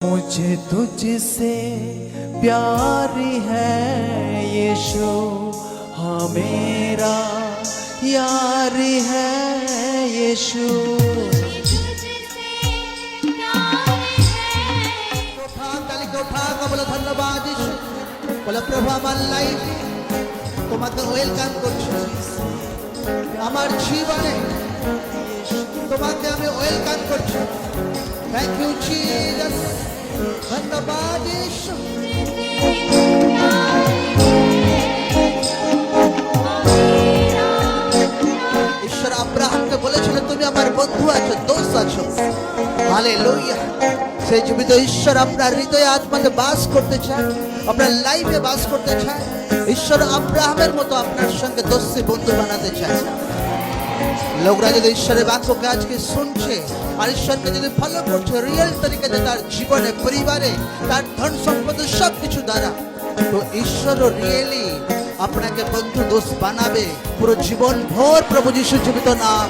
मुझे तुझसे प्यार है यीशु, हाँ मेरा यार है यीशु। বলো ধন্যবাদ যীশু, বলো প্রভু আমার লাইফ তোমাকে ওয়েলকাম করছি, আমার জীবনে তোমাকে আমি ওয়েলকাম করছি। থ্যাংক ইউ জিসাস, ধন্যবাদ যীশু। ঈশ্বর আব্রাহামকে বলেছিল তুমি আমার বন্ধু আছো, দোস্ত আছো। হালেলুয়া। সেই জীবিত ঈশ্বর আপনার হৃদয়ে আত্মাতে বাস করতে চায়, আপনার লাইফে বাস করতে চায়। ঈশ্বর আব্রাহামের মতো আপনার সঙ্গে দোস্তি বন্ধু বানাতে চায়। লোকরা যদি ঈশ্বরের বাক্যকে আজকে শুনছে আর ঈশ্বরকে যদি ফলো করছে রিয়েল তরিকাতে তার জীবনে, পরিবারে, তার ধন সম্পদ সব কিছু দ্বারা, তো ঈশ্বরও রিয়েলি আপনাকে বন্ধু দোস্ত বানাবে পুরো জীবন ভর। প্রভু যিশু জীবিত নাম।